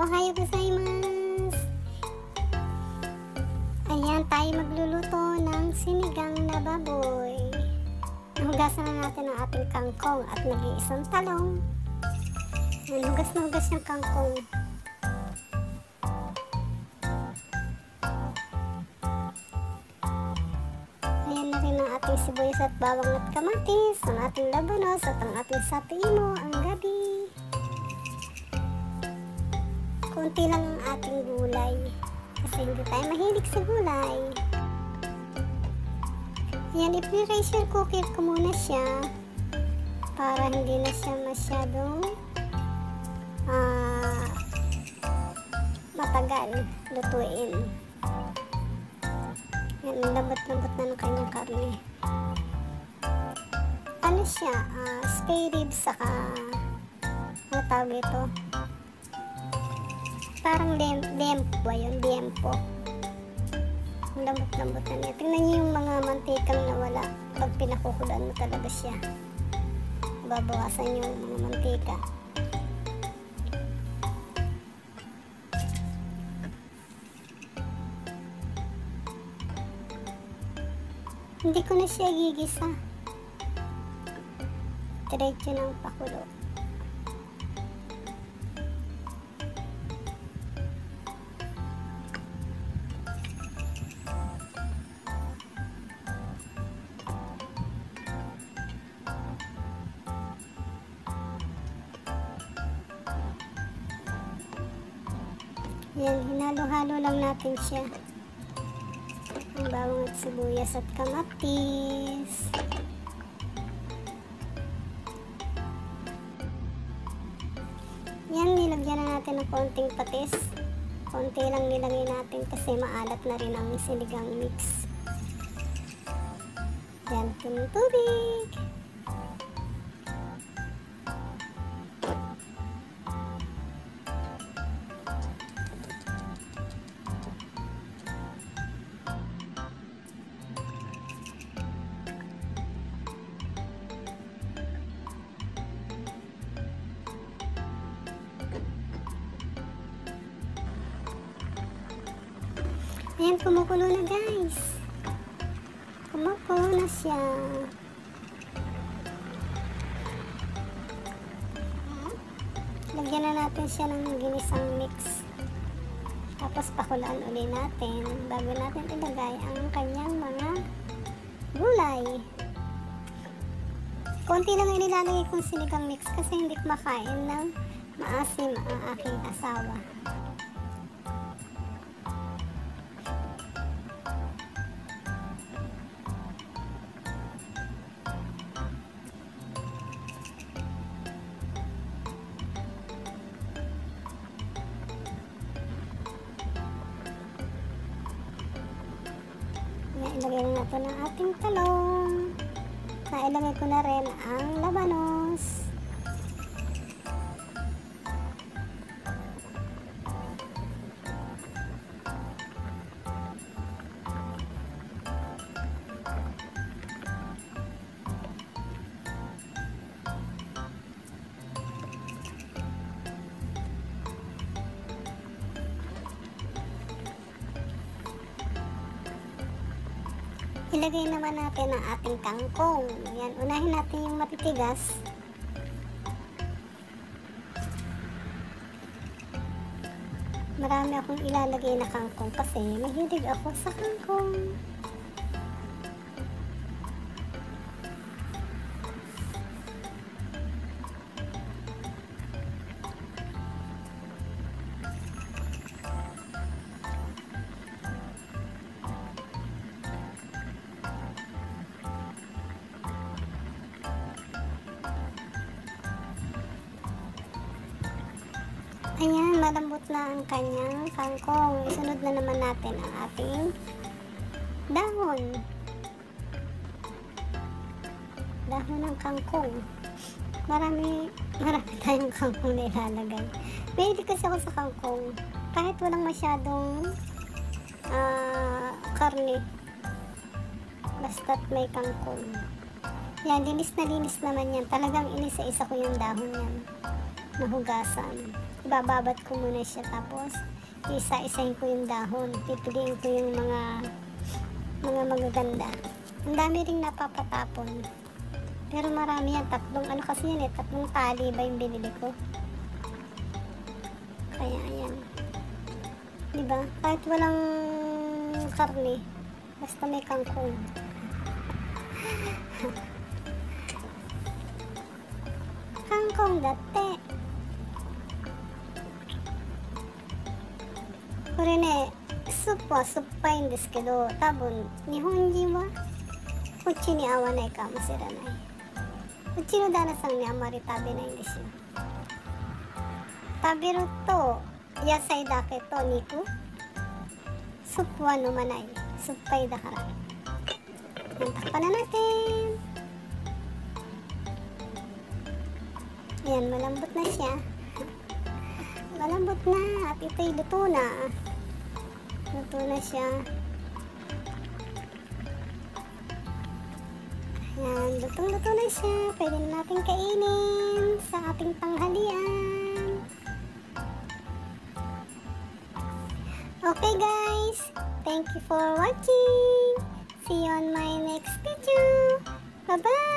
Ohayo gozaimasu! Ayan, tayo magluluto ng sinigang na baboy. Hugasan na natin ang ating kangkong at nag-iisang talong. Ayan, hugas na hugas yung kangkong. Ayan na rin ang ating sibuyas at bawang at kamatis, ang ating labanos at ang ating satimo ang gabi. Kunti lang ang ating gulay kasi hindi tayo mahilig sa gulay. Yan, i-pressure cooker ko muna siya para hindi na siya masyadong matagal lutuin. Yan, lambot-lambot na ng kanyang karne. Ano siya? Spare ribs saka ano tawag ito? Parang lempo ba yun? Lempo. Ang lambot-lambot na niya. Tingnan niyo yung mga mantikang nawala. Pag pinakukulan mo talaga siya. Babawasan yung mga mantika. Hindi ko na siya gigisa. Diretso ng pakulo. Yan, hinalo-halo lang natin siya. Ang bawang at sibuyas at kamatis. Yan, nilagyan na natin ng konting patis. Konti lang nilagay natin kasi maalat na rin ang sinigang mix. Yan, tubig. Ayan, kumukulo na guys. Kumukulo na siya. Lagyan na natin siya ng ginisang mix. Tapos pakulaan uli natin bago natin ilagay ang kanyang mga gulay. Konti lang inilalagay kong sinigang mix kasi hindi kumakain ng maasim ang aking asawa. Ilagay na natin ang ating talong. Nailagay ko na rin ang labanos. Ilagay naman natin ang ating kangkong. Yan, unahin natin yung matitigas. Marami akong ilalagay na kangkong kasi mahilig ako sa kangkong. Ayan, malambot na ang kanyang kangkong. Isunod na naman natin ang ating dahon. Dahon ng kangkong. Marami tayong kangkong na ilalagay. Pwede kasi ako sa kangkong. Kahit walang masyadong karne. Basta't may kangkong. Yan, linis na linis naman yan. Talagang inisa-isa ko yung dahon yan. Nahugasan. bababat ko muna siya, tapos isa-isahin ko yung dahon, pipiliin ko yung mga magaganda. Ang dami ring napapatapon, pero marami yan, ano kasi yan eh, 3 tali ba yung binili ko, kaya ayan, diba, kahit walang karne, basta may kangkong. Kangkong dati. これね、スープは酸っぱいんですけど、多分日本人はこっちに合わないかもしれない。うちの旦那さんにあんまり食べないんですよ。食べると野菜だけと肉、スープは飲まない。酸っぱいだから。Takpan na natin. Ayan, malambot na siya. Malambot na. At ito'y luto na. Luto na siya. Ayan, lutong-luto na siya. Pwede na natin kainin sa ating tanghalian. Okay guys, thank you for watching. See you on my next video. Bye-bye!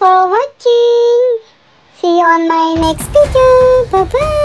for watching. See you on my next video. Bye-bye.